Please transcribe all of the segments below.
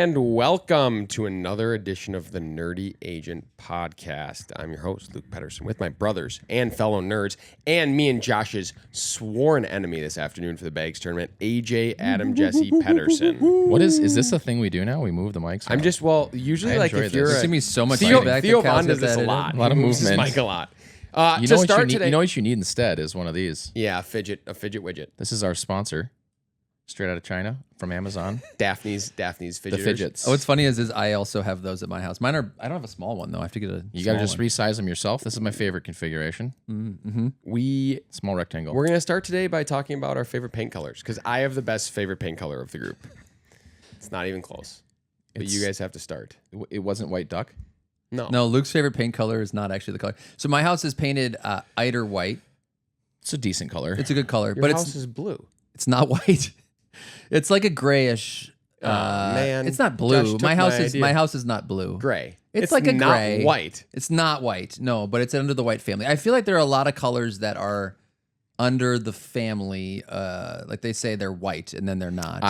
And welcome to another edition of the Nerdy Agent Podcast. I'm your host, Luke Pedersen, with my brothers and fellow nerds, and me and Josh's sworn enemy this afternoon for the Bags Tournament, AJ Adam Jesse Pedersen. What is this a thing we do now? We move the mics? I'm just, usually like if you're There's gonna be so much Theo feedback. Von does this a lot. A lot of He moves his movement. mic a lot. You know what you need instead is one of these. Yeah, a fidget widget. This is our sponsor, straight out of China from Amazon. Daphne's fidgeters. The fidgets. Oh, what's funny is I also have those at my house. Mine are. I don't have a small one though. I have to get a. You got to just resize them yourself. This is my favorite configuration. Small rectangle. We're gonna start today by talking about our favorite paint colors because I have the best favorite paint color of the group. It's not even close. But you guys have to start. It wasn't white duck. No, Luke's favorite paint color is not actually the color. So my house is painted Eider white. It's a decent color. It's a good color, Your but house is blue. it's not white. It's like a grayish. Man, it's not Josh blue. took My house idea. my house is not blue. Gray. It's like a not gray. white. It's not white. No, but it's under the white family. I feel like there are a lot of colors that are under the family. Like they say they're white and then they're not.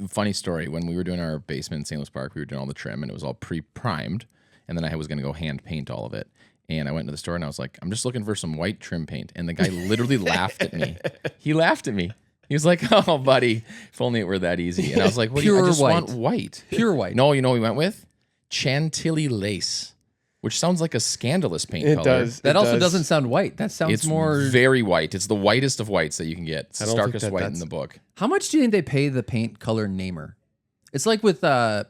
Funny story. When we were doing our basement in St. Louis Park, we were doing all the trim and it was all pre-primed. And then I was going to go hand paint all of it. And I went into the store and I was like, I'm just looking for some white trim paint. And the guy literally laughed at me. He laughed at me. He was like, oh, buddy, if only it were that easy. And I was like, I just want white. Pure white. No, you know what we went with? Chantilly lace, which sounds like a scandalous paint color. It does. That also doesn't sound white. That sounds It's more very white. It's the whitest of whites that you can get. It's the I don't think starkest white in that's- the book. How much do you think they pay the paint color namer? It's like with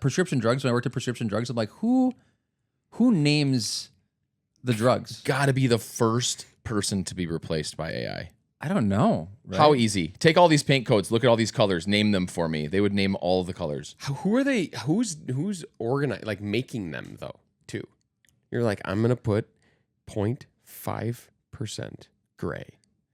prescription drugs. When I worked at prescription drugs, I'm like, who names the drugs? Got to be the first person to be replaced by AI. I don't know. Right? How easy. Take all these paint codes, look at all these colors, name them for me. They would name all of the colors. Who are they? Who's organized? Like making them though? Too. You're like, I'm gonna put 0.5% gray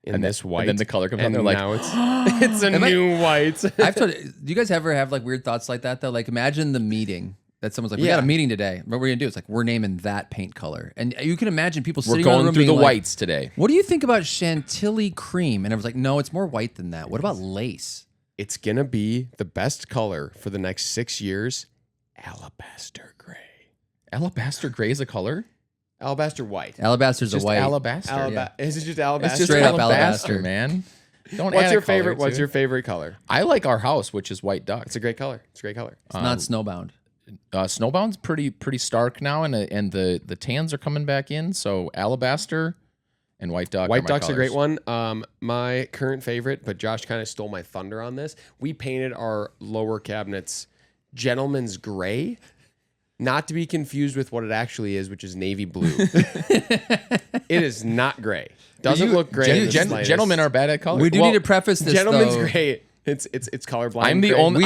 in this white. And then the color comes on. and They're like, now it's a new white. I've told. Do you guys ever have like weird thoughts like that though? Like imagine the meeting that someone's like, we got a meeting today. What we're gonna do? It's like we're naming that paint color, and you can imagine people we're sitting around going the room through the being like, whites today. What do you think about Chantilly cream? And I was like, no, it's more white than that. What about lace? It's gonna be the best color for the next 6 years. Alabaster gray. Alabaster gray is a color? Alabaster white. Alabaster's Just a white. alabaster. Is it just alabaster? It's just Straight up alabaster, alabaster. man. Don't What's add your a color favorite? to What's it. your favorite color? I like our house, which is white duck. It's a great color. It's a great color. It's not snowbound. Snowbound's pretty stark now, and the tans are coming back in. So alabaster and white duck. White are my duck's a great colors. one. My current favorite, but Josh kind of stole my thunder on this. We painted our lower cabinets gentleman's gray, not to be confused with what it actually is, which is navy blue. It is not gray. Doesn't look gray. in the slightest. Gentlemen are bad at color. We do need to preface this. Gentleman's though. gray. It's colorblind. I'm the gray. only-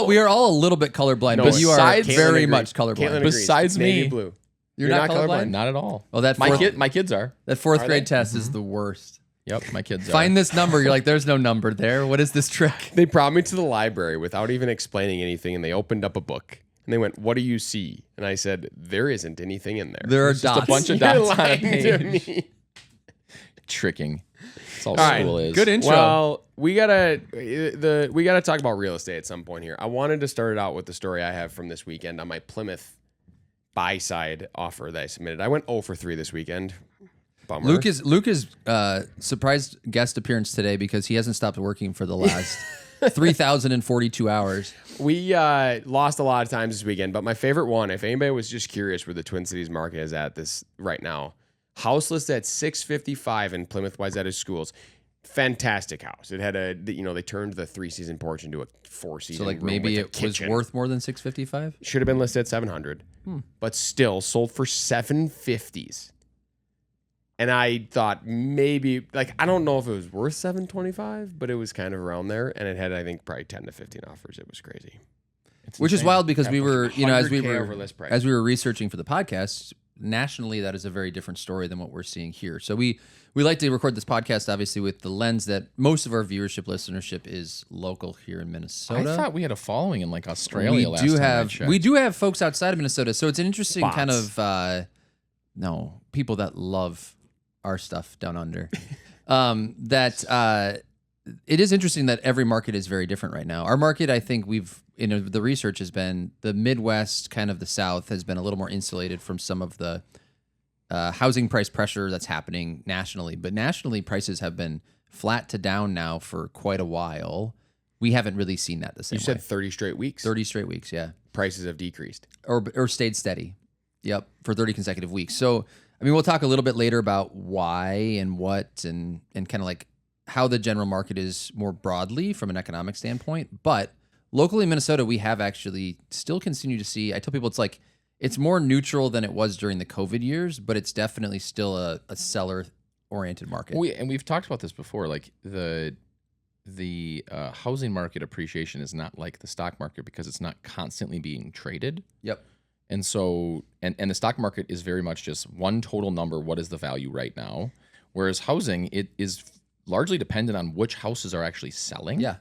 We are all a little bit colorblind, No, but you are besides- Caitlin very agrees. much colorblind. Caitlin agrees. Besides It's navy me. blue. You're not colorblind? Not at all. Well, that my fourth, kids are. that fourth Are grade they? test is the worst. Yep, my kids are. Find this number. You're like, there's no number there. What is this trick? They brought me to the library without even explaining anything, and they opened up a book. And they went, "What do you see?" And I said, "There isn't anything in there." There are It's just dots. a bunch of You're dots on a lying to page. me. Tricking. That's all right, school is. Good intro. Well, we gotta talk about real estate at some point here. I wanted to start it out with the story I have from this weekend on my Plymouth buy side offer that I submitted. I went 0 for 3 this weekend. Bummer. Luke is surprised guest appearance today because he hasn't stopped working for the last 3,042 hours. We lost a lot of times this weekend, but my favorite one, if anybody was just curious where the Twin Cities market is at this right now, house listed at $655 in Plymouth Wayzata Schools. Fantastic house. It had they turned the 3-season porch into a 4-season. So like room maybe with a it was kitchen. worth more than 655. Should have been listed at 700, but still sold for 750s. And I thought maybe, I don't know if it was worth 725, but it was kind of around there. And it had, I think, probably 10 to 15 offers. It was crazy. Which is wild because we were, as we 100K were over list price. as we were researching for the podcast, nationally that is a very different story than what we're seeing here. So we like to record this podcast obviously with the lens that most of our viewership listenership is local here in Minnesota. I thought we had a following in Australia. we last do time I have checked. folks outside of Minnesota, so it's an interesting Bots. kind of people that love our stuff down under. it is interesting that every market is very different right now. Our market, I think the research has been the Midwest, kind of the South, has been a little more insulated from some of the housing price pressure that's happening nationally. But nationally, prices have been flat to down now for quite a while. We haven't really seen that the same You way. said 30 straight weeks. 30 straight weeks, yeah. Prices have decreased. Or stayed steady. Yep, for 30 consecutive weeks. So, I mean, we'll talk a little bit later about why and what and kind of like how the general market is more broadly from an economic standpoint. But locally in Minnesota, we have actually still continued to see, I tell people it's more neutral than it was during the COVID years, but it's definitely still a seller-oriented market. We've talked about this before. Like the housing market appreciation is not like the stock market because it's not constantly being traded. Yep. And so, and the stock market is very much just one total number. What is the value right now? Whereas housing, it is largely dependent on which houses are actually selling. Yeah.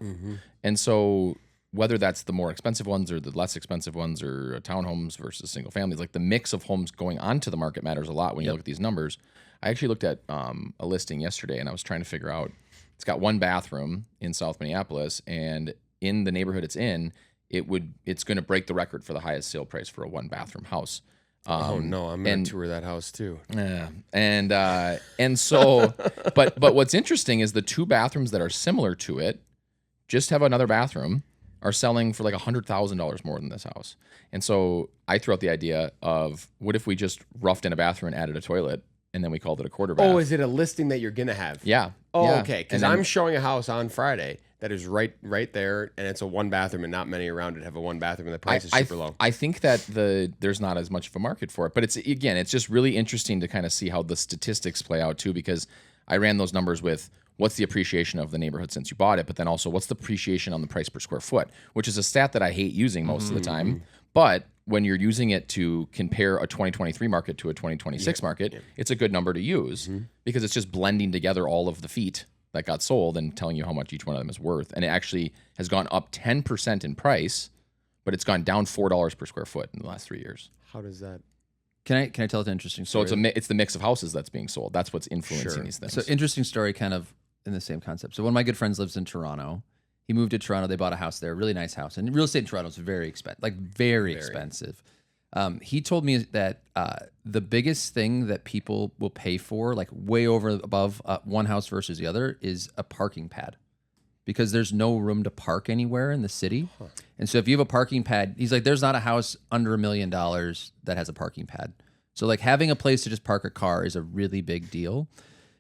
And so whether that's the more expensive ones or the less expensive ones or townhomes versus single families, like the mix of homes going onto the market matters a lot when you look at these numbers. I actually looked at a listing yesterday and I was trying to figure out, it's got one bathroom in South Minneapolis, and in the neighborhood it's in, it's going to break the record for the highest sale price for a one bathroom house. Oh no, I'm gonna tour that house too. Yeah, and so, but what's interesting is the two bathrooms that are similar to it, just have another bathroom, are selling for like $100,000 more than this house. And so I threw out the idea of, what if we just roughed in a bathroom and added a toilet, and then we called it a quarter bath? Oh, is it a listing that you're gonna have? Yeah. Oh, yeah. okay. Because I'm showing a house on Friday that is right there, and it's a one bathroom, and not many around it have a one bathroom, and the price is super low. I think that there's not as much of a market for it, but it's just really interesting to kind of see how the statistics play out too, because I ran those numbers with what's the appreciation of the neighborhood since you bought it, but then also what's the appreciation on the price per square foot, which is a stat that I hate using most of the time. But when you're using it to compare a 2023 market to a 2026 market, it's a good number to use because it's just blending together all of the feet that got sold and telling you how much each one of them is worth. And it actually has gone up 10% in price, but it's gone down $4 per square foot in the last 3 years. How does that? Can I tell an interesting story? So it's the mix of houses that's being sold. That's what's influencing these things. So interesting story, kind of in the same concept. So one of my good friends lives in Toronto. He moved to Toronto. They bought a house there, a really nice house. And real estate in Toronto is very expensive, very expensive. He told me that the biggest thing that people will pay for, like way above one house versus the other, is a parking pad, because there's no room to park anywhere in the city. And so if you have a parking pad, he's like, there's not a house under $1 million that has a parking pad. So like having a place to just park a car is a really big deal.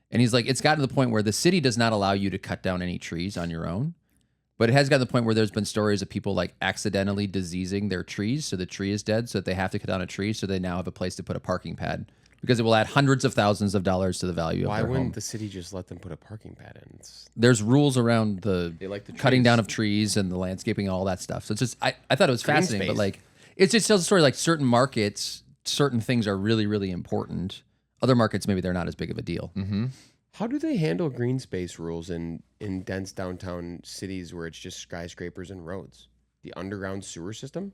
And he's like, it's gotten to the point where the city does not allow you to cut down any trees on your own. But it has gotten to the point where there's been stories of people like accidentally diseasing their trees, so the tree is dead, so that they have to cut down a tree, so they now have a place to put a parking pad, because it will add hundreds of thousands of dollars to the value of their home. Why wouldn't the city just let them put a parking pad in? There's rules around the cutting trees. down of trees and the landscaping and all that stuff. So it's just, I thought it was Green fascinating, space. but like, it just tells a story like certain markets, certain things are really, really important. Other markets, maybe they're not as big of a deal. Mm-hmm. How do they handle green space rules in dense downtown cities where it's just skyscrapers and roads? The underground sewer system?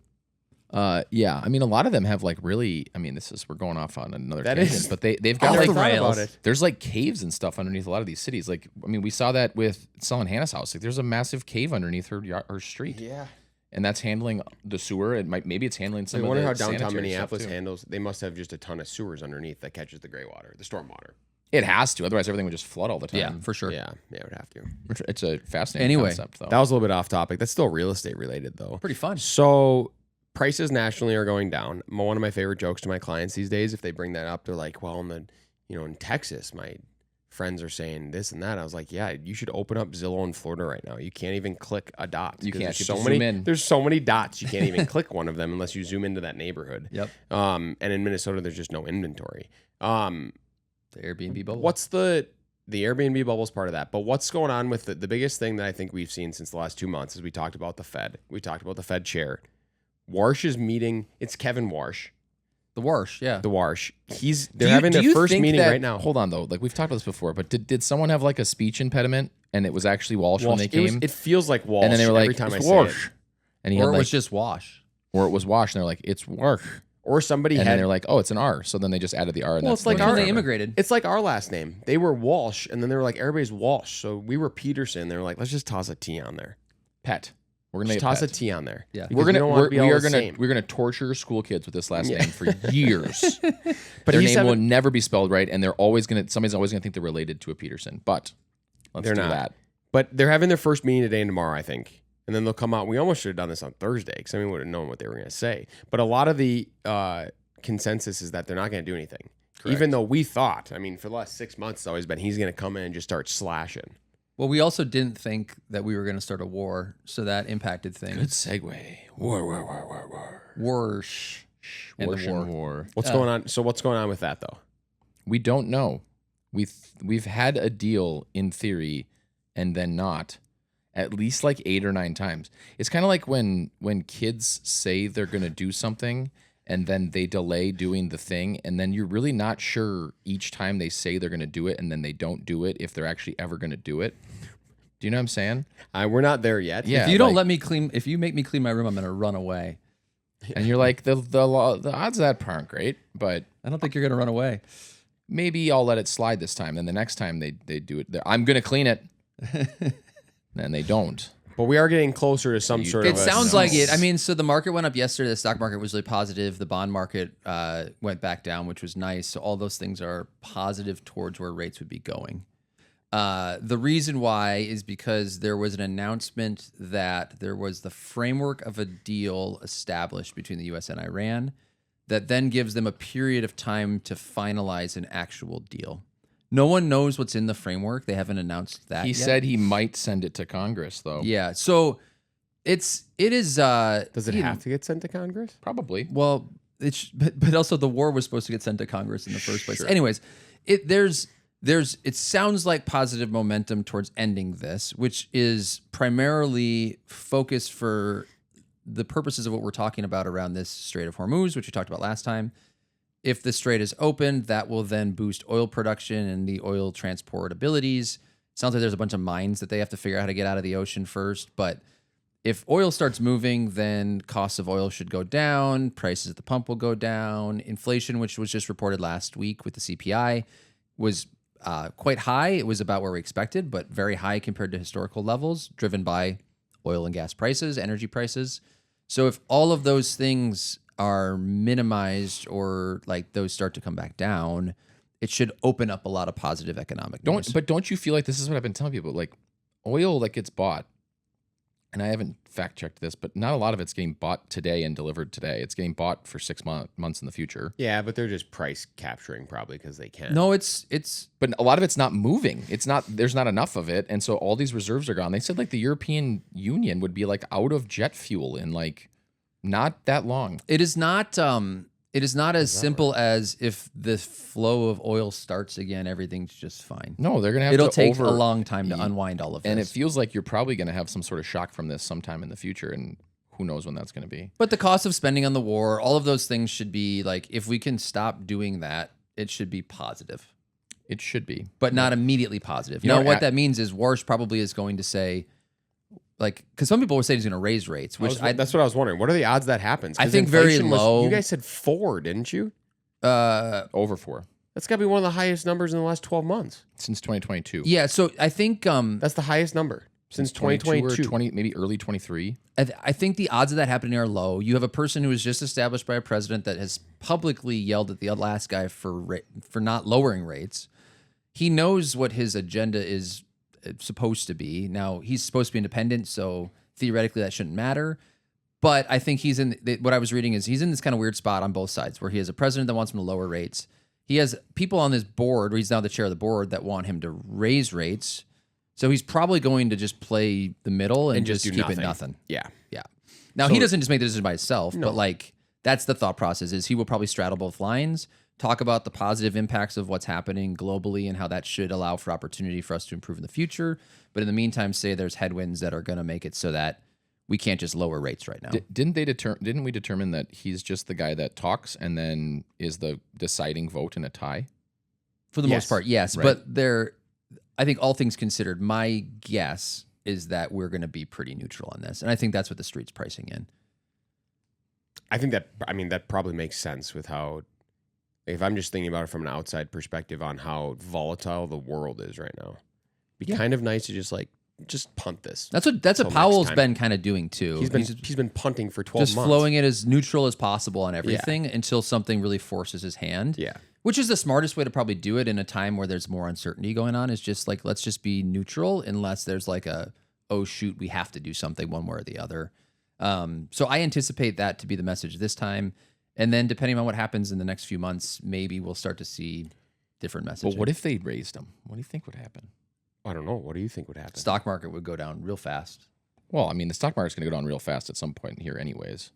Yeah, I mean, a lot of them have like really. I mean, we're going off on another tangent, is- but they've got I like never thought about it. there's like caves and stuff underneath a lot of these cities. Like, I mean, we saw that with selling Hannah's house. Like, there's a massive cave underneath her street. Yeah. And that's handling the sewer. Maybe it's handling some. I wonder of the how downtown sanitary Minneapolis stuff, too. handles. They must have just a ton of sewers underneath that catches the gray water, the storm water. It has to, otherwise everything would just flood all the time. Yeah, for sure. Yeah, it would have to. It's a fascinating Anyway, concept, though. That was a little bit off topic. That's still real estate related, though. Pretty fun. So prices nationally are going down. One of my favorite jokes to my clients these days, if they bring that up, they're like, "Well, in Texas, my friends are saying this and that." I was like, "Yeah, you should open up Zillow in Florida right now. You can't even click a dot. You can't. There's You so have to many. zoom in. There's so many dots. You can't even click one of them unless you zoom into that neighborhood. Yep. And in Minnesota, there's just no inventory. The Airbnb bubble. What's the Airbnb bubble is part of that, but what's going on with the biggest thing that I think we've seen since the last 2 months is we talked about the Fed. We talked about the Fed chair. Warsh is meeting. It's Kevin Warsh. The Warsh, yeah. The Warsh. They're having their first meeting right now. Hold on, though. Like, we've talked about this before, but did someone have like a speech impediment and it was actually Walsh when they came? It feels like Walsh. and then they were like, every time "It's I say Warsh," it. and he Or had it like, was just Wash. or it was Wash, and they're like, "It's Warsh." Or somebody And then had. they're like, oh, it's an R. So then they just added the R. And Well, that's it's like When our- they immigrated. It's like our last name. They were Walsh, and then they were like, everybody's Walsh. So we were Peterson. They were like, let's just toss a T on there. Pet. We're gonna Just make toss it a pet. T on there. Yeah. Because we don't want to be all the same. we're gonna torture school kids with this last name for years. But Their he's name will having- never be spelled right, and somebody's always gonna think they're related to a Peterson. But let's They're do not. that. But they're having their first meeting today and tomorrow, I think. And then they'll come out. We almost should have done this on Thursday because we would have known what they were going to say. But a lot of the consensus is that they're not going to do anything. Correct. Even though we thought, I mean, for the last 6 months, it's always been he's going to come in and just start slashing. Well, we also didn't think that we were going to start a war, so that impacted Good things. segue. War. War. And the war. War. What's going on? So what's going on with that, though? We don't know. We've had a deal in theory, and then not. At least like 8 or 9 times. It's kind of like when kids say they're going to do something and then they delay doing the thing, and then you're really not sure each time they say they're going to do it and then they don't do it if they're actually ever going to do it. Do you know what I'm saying? We're not there yet. Yeah. If you don't like- let me clean, if you make me clean my room, I'm going to run away. And you're like, the odds of that aren't great, but I don't think you're going to run away. maybe I'll let it slide this time. Then the next time they do it, I'm going to clean it. And they don't. But we are getting closer to some sort of It a sounds like it. I mean, so the market went up yesterday. The stock market was really positive. The bond market went back down, which was nice. So all those things are positive towards where rates would be going. The reason why is because there was an announcement that there was the framework of a deal established between the U.S. and Iran that then gives them a period of time to finalize an actual deal. No one knows what's in the framework. They haven't announced that He yet. said he might send it to Congress, though. Yeah. So it is. Does it you know, have to get sent to Congress? Probably. Well, but also the war was supposed to get sent to Congress in the first place. Sure. Anyways, it sounds like positive momentum towards ending this, which is primarily focused for the purposes of what we're talking about around this Strait of Hormuz, which we talked about last time. If the strait is opened, that will then boost oil production and the oil transport abilities. Sounds like there's a bunch of mines that they have to figure out how to get out of the ocean first. But if oil starts moving, then costs of oil should go down. Prices at the pump will go down. Inflation, which was just reported last week with the CPI, was quite high. It was about where we expected, but very high compared to historical levels, driven by oil and gas prices, energy prices. So if all of those things are minimized or like those start to come back down, it should open up a lot of positive economic news. But don't you feel like this is what I've been telling people? Like oil that gets bought, and I haven't fact checked this, but not a lot of it's getting bought today and delivered today. It's getting bought for 6 months in the future. Yeah, but they're just price capturing probably because they can. No, it's But a lot of it's not moving. There's not enough of it, and so all these reserves are gone. They said like the European Union would be like out of jet fuel in like not that long. It is not as simple as if the flow of oil starts again, everything's just fine. No, they're gonna have It'll to take a long time to unwind all of this. and it feels like you're probably gonna have some sort of shock from this sometime in the future, and who knows when that's gonna be. But the cost of spending on the war, all of those things should be like, if we can stop doing that, it should be positive, It should be. but not immediately positive. You Now, know, what that means is Warsh probably is going to say, like, because some people were saying he's going to raise rates, which that's what I was wondering. What are the odds that happens? 'Cause I think very inflation was- low. You guys said 4, didn't you? Over 4 That's got to be one of the highest numbers in the last 12 months. since 2022. yeah. So I think That's the highest number since 22 or 2022. 20, maybe early 23. I think the odds of that happening are low. You have a person who was just established by a president that has publicly yelled at the last guy for not lowering rates. He knows what his agenda is supposed to be. Now, he's supposed to be independent, so theoretically that shouldn't matter. But I think he's in what I was reading is he's in this kind of weird spot on both sides where he has a president that wants him to lower rates. He has people on his board, where he's now the chair of the board, that want him to raise rates. So he's probably going to just play the middle and just do keep it nothing. Yeah. Yeah. Now, he doesn't just make the decision by himself, but like that's the thought process is he will probably straddle both lines, talk about the positive impacts of what's happening globally and how that should allow for opportunity for us to improve in the future. But in the meantime, say there's headwinds that are going to make it so that we can't just lower rates right now. Didn't we determine that he's just the guy that talks and then is the deciding vote in a tie? For the most part, yes. Right. But I think all things considered, my guess is that we're going to be pretty neutral on this. And I think that's what the street's pricing in. I think that probably makes sense with how, if I'm just thinking about it from an outside perspective on how volatile the world is right now, it'd be kind of nice to just punt this. That's what till Powell's next time. been kind of doing too. He's been punting for 12 just months. flowing it as neutral as possible on everything until something really forces his hand. Yeah. Which is the smartest way to probably do it in a time where there's more uncertainty going on, is just like, let's just be neutral unless there's like oh shoot, we have to do something one way or the other. So I anticipate that to be the message this time. And then depending on what happens in the next few months, maybe we'll start to see different messaging. But what if they raised them? What do you think would happen? I don't know. What do you think would happen? Stock market would go down real fast. Well, I mean, the stock market's going to go down real fast at some point here anyways.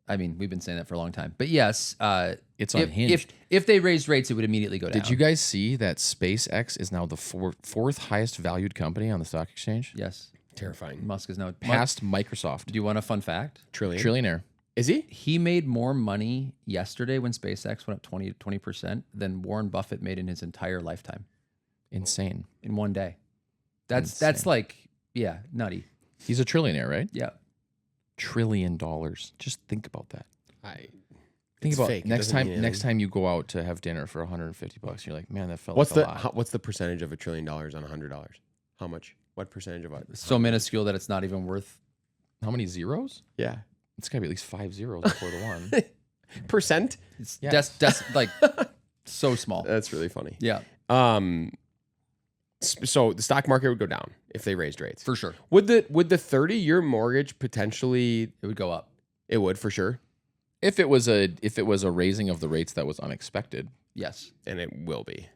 I mean, we've been saying that for a long time. But yes, It's unhinged. if they raised rates, it would immediately go down. Did you guys see that SpaceX is now the fourth highest valued company on the stock exchange? Yes. Terrifying. Musk is now Past Microsoft. Do you want a fun fact? Trillionaire. Is he? He made more money yesterday when SpaceX went up 20% than Warren Buffett made in his entire lifetime Insane. in one day. That's Insane. like, yeah, nutty. He's a trillionaire, right? Yeah. $1 trillion. Just think about that. Think It's about fake. It next doesn't mean time. Next anything. time you go out to have dinner for $150, you're like, man, that felt What's like the a lot. what's the percentage of $1 trillion on $100? How much? What percentage of it? So minuscule that it's not even worth. How many zeros? Yeah. It's got to be at least 5 zeros before the one. Percent? It's Yeah. like so small. That's really funny. Yeah, So the stock market would go down if they raised rates. for sure. Would the 30-year mortgage potentially? It would go up. It would for sure, If it was a raising of the rates that was unexpected. Yes. and it will be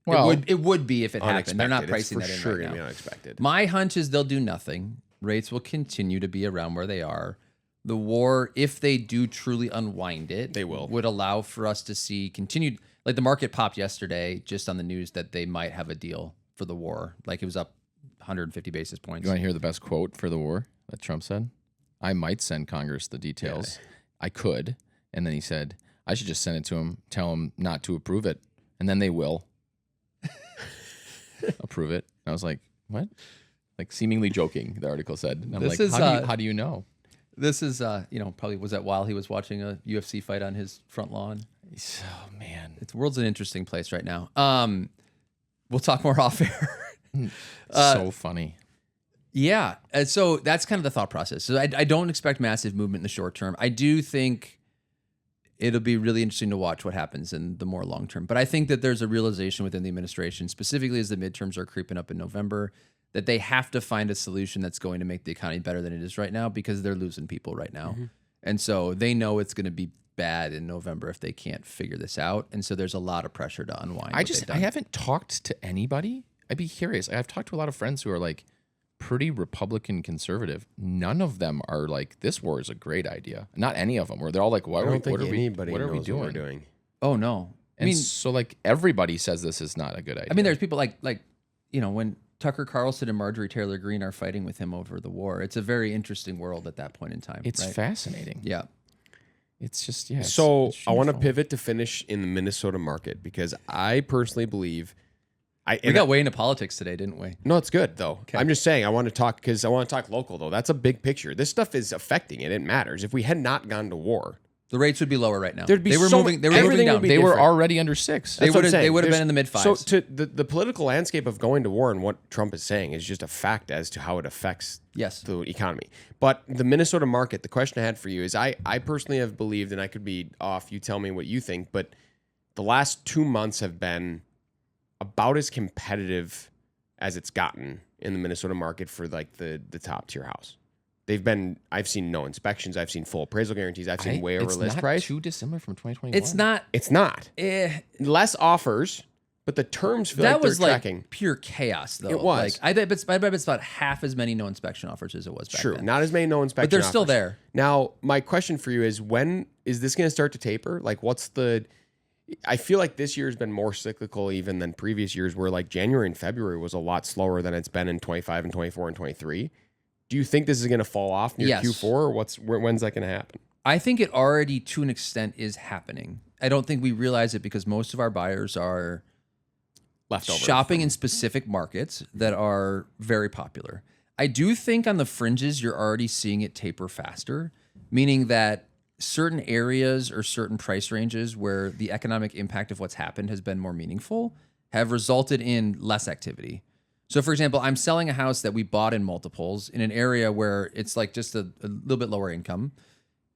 Well, it would be if it happened. They're not unexpected. pricing It's that in for sure right gonna be now. unexpected. My hunch is they'll do nothing. Rates will continue to be around where they are. The war, if they do truly unwind it, They will. would allow for us to see continued. Like the market popped yesterday just on the news that they might have a deal for the war. Like it was up 150 basis points. you want to hear the best quote for the war that Trump said? I might send Congress the details. I could. And then he said, I should just send it to him, tell him not to approve it. And then they will approve it. And I was like, what? Like seemingly joking, the article said. And I'm This like, is, how do you know? This is, probably was that while he was watching a UFC fight on his front lawn. Oh, man. The world's an interesting place right now. We'll talk more off air. So funny. Yeah. And so that's kind of the thought process. So I don't expect massive movement in the short term. I do think it'll be really interesting to watch what happens in the more long term. But I think that there's a realization within the administration, specifically as the midterms are creeping up in November, that they have to find a solution that's going to make the economy better than it is right now because they're losing people right now. Mm-hmm. And so they know it's going to be bad in November if they can't figure this out. And so there's a lot of pressure to unwind. I haven't talked to anybody. I'd be curious. I've talked to a lot of friends who are like pretty Republican conservative. None of them are like, this war is a great idea. Not any of them. Where they're all like, I what don't are think we anybody what are we knows doing? what we're doing. Oh, no. And so like everybody says this is not a good idea. I mean, there's people like when Tucker Carlson and Marjorie Taylor Greene are fighting with him over the war. It's a very interesting world at that point in time. it's right? fascinating. Yeah. It's just, yeah. So it's I want to shameful. pivot to finish in the Minnesota market because I personally believe We got way into politics today, didn't we? No, it's good though. I'm just saying I want to talk because I want to talk local though. That's a big picture. This stuff is affecting it. It matters. If we had not gone to war, The rates would be lower right now. There'd be they were so moving. They much- were moving everything would down. be They were different. already under 6. They That's what I'm would've- saying. they would've been There's- in the mid-5s. So to the political landscape of going to war and what Trump is saying is just a fact as to how it affects Yes. the economy. But the Minnesota market, the question I had for you is I personally have believed, and I could be off, you tell me what you think, but the last 2 months have been about as competitive as it's gotten in the Minnesota market for like the top tier house. I've seen no inspections. I've seen full appraisal guarantees. I've seen way over it's list not price. too dissimilar from 2021. It's not. It's not. Less offers, but the terms feel That like was they're like tracking. pure chaos, though. It was. Like, I bet it's about half as many no inspection offers as it was back True. then. Not as many no inspection But they're still offers. there. Now, my question for you is when is this going to start to taper? Like I feel like this year has been more cyclical even than previous years where like January and February was a lot slower than it's been in 25 and 24 and 23. Do you think this is going to fall off near Yes. Q4 or when's that going to happen? I think it already, to an extent, is happening. I don't think we realize it because most of our buyers are Leftover. shopping in specific markets that are very popular. I do think on the fringes, you're already seeing it taper faster, meaning that certain areas or certain price ranges where the economic impact of what's happened has been more meaningful have resulted in less activity. So, for example, I'm selling a house that we bought in multiples in an area where it's like just a little bit lower income.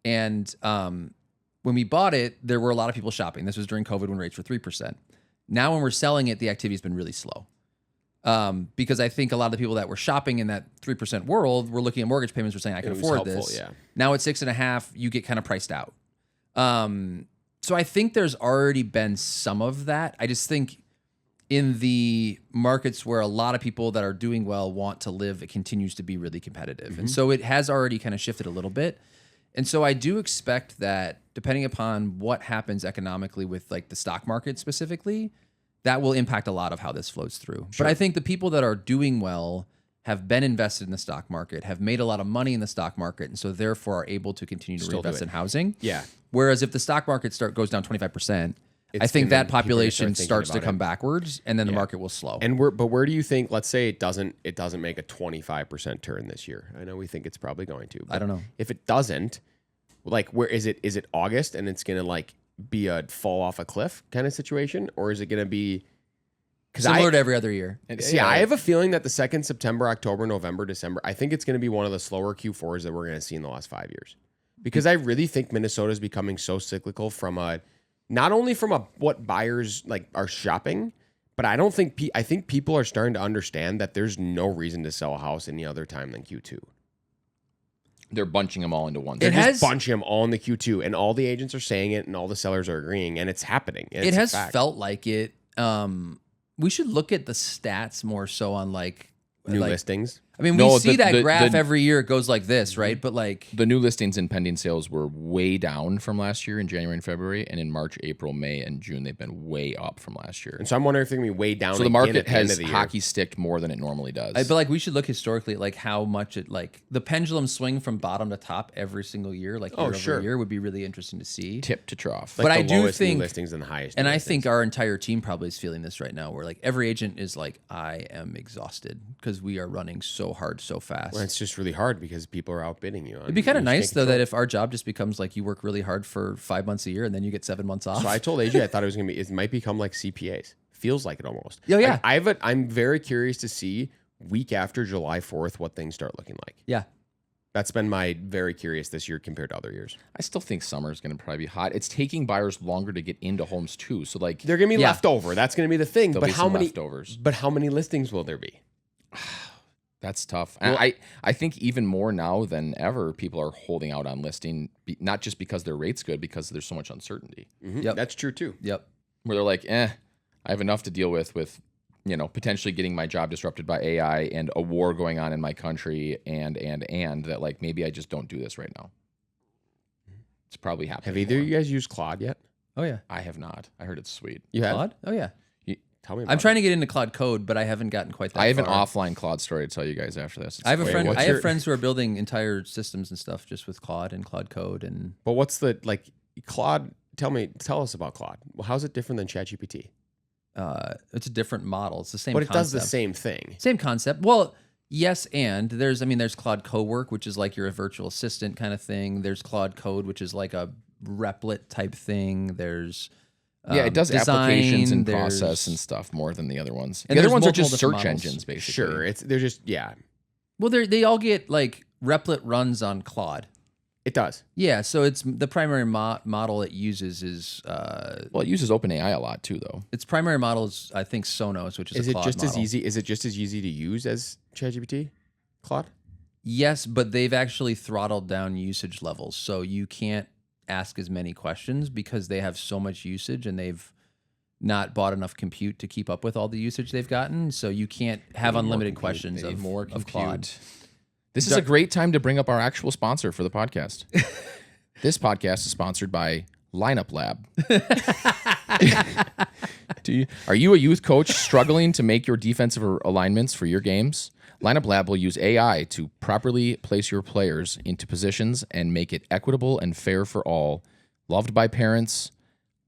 And when we bought it, there were a lot of people shopping. This was during COVID when rates were 3%. Now, when we're selling it, the activity has been really slow. Because I think a lot of the people that were shopping in that 3% world were looking at mortgage payments, were saying, I can afford this. Yeah. Now at 6.5, you get kind of priced out. So I think there's already been some of that. I just think in the markets where a lot of people that are doing well want to live, it continues to be really competitive. And so it has already kind of shifted a little bit. And so I do expect that depending upon what happens economically with like the stock market specifically, that will impact a lot of how this flows through. But I think the people that are doing well have been invested in the stock market, have made a lot of money in the stock market, and so therefore are able to continue to reinvest in housing. Yeah. Whereas if the stock market goes down 25%, I think that population starts to come backwards, and then the market will slow. And where do you think? Let's say it doesn't make a 25% turn this year. I know we think it's probably going to. I don't know. If it doesn't, like, where is it? Is it August and it's gonna like be a fall off a cliff kind of situation, or is it gonna be similar to every other year? Yeah, I have a feeling that the second September, October, November, December, I think it's going to be one of the slower Q4s that we're going to see in the last 5 years. Because I really think Minnesota is becoming so cyclical from not only from what buyers like are shopping, but I think people are starting to understand that there's no reason to sell a house any other time than Q2. They're bunching them all into one. They're just bunching them all in the Q2, and all the agents are saying it, and all the sellers are agreeing, and it's happening. It has felt like it. We should look at the stats more so on like new listings. I mean, we see that graph every year. It goes like this, right? But like the new listings and pending sales were way down from last year in January and February, and in March, April, May, and June they've been way up from last year. And so I'm wondering if they're gonna be way down. So the market has hockey sticked more than it normally does. But like we should look historically at like how much it like the pendulum swing from bottom to top every single year, like year over year, would be really interesting to see. Tip to trough. Like but I do think new listings and the highest. And I think our entire team probably is feeling this right now, where like every agent is like, I am exhausted because we are running so hard, so fast. Well, it's just really hard because people are outbidding you. It'd be kind of nice though that if our job just becomes like you work really hard for 5 months a year and then you get 7 months off. So I told AJ I thought it might become like CPAs. Feels like it almost. Yeah. I'm very curious to see week after July 4th what things start looking like. Yeah. That's been my very curious this year compared to other years. I still think summer is going to probably be hot. It's taking buyers longer to get into homes too. So like they're going to be left over. That's going to be the thing. But how many leftovers? But how many listings will there be? That's tough. Well, I think even more now than ever, people are holding out on listing, not just because their rate's good, because there's so much uncertainty. Mm-hmm. Yep. That's true too. Yep. Where they're like, I have enough to deal with potentially getting my job disrupted by AI and a war going on in my country and that like maybe I just don't do this right now. It's probably happening. Have either of you guys used Claude yet? Oh yeah. I have not. I heard it's sweet. You have? Claude? Oh yeah. Tell me. I'm trying to get into Claude Code, but I haven't gotten quite that far. I have an offline Claude story to tell you guys after this. I have a friend. I have friends who are building entire systems and stuff just with Claude and Claude Code and. But what's the like Claude? Tell us about Claude. Well, how's it different than ChatGPT? It's a different model. It's the same. But it concept. does the same thing. Same concept. Well, yes, and there's Claude Cowork, which is like your virtual assistant kind of thing. There's Claude Code, which is like a Replit type thing. There's it does design, applications and process and stuff more than the other ones. The other ones are just search engines, basically. Sure, they're just Well, they all get like Replit runs on Claude. It does. Yeah, so it's the primary model it uses is. It uses OpenAI a lot too, though. Its primary model is, I think, Sonos, which is a Claude just model. as easy? Is it just as easy to use as ChatGPT, Claude? Yes, but they've actually throttled down usage levels, so you can't ask as many questions because they have so much usage and they've not bought enough compute to keep up with all the usage they've gotten. So you can't have unlimited questions of Claude. This is a great time to bring up our actual sponsor for the podcast. This podcast is sponsored by Lineup Lab. Are you a youth coach struggling to make your defensive alignments for your games? Lineup Lab will use AI to properly place your players into positions and make it equitable and fair for all. Loved by parents,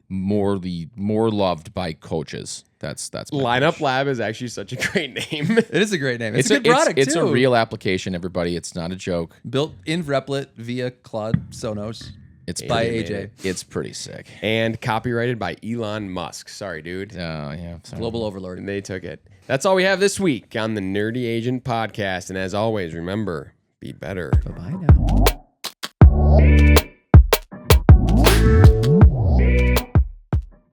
more loved by coaches. That's Lineup Lab is actually such a great name. It is a great name. It's a good product It's too. a real application, everybody. It's not a joke. Built in Replit via Claude Sonos. It's By Andy made AJ. it. It's pretty sick. And copyrighted by Elon Musk. Sorry, dude. Yeah. Sorry. Global overlord. And they took it. That's all we have this week on the Nerdy Agent Podcast. And as always, remember, be better. Bye-bye now.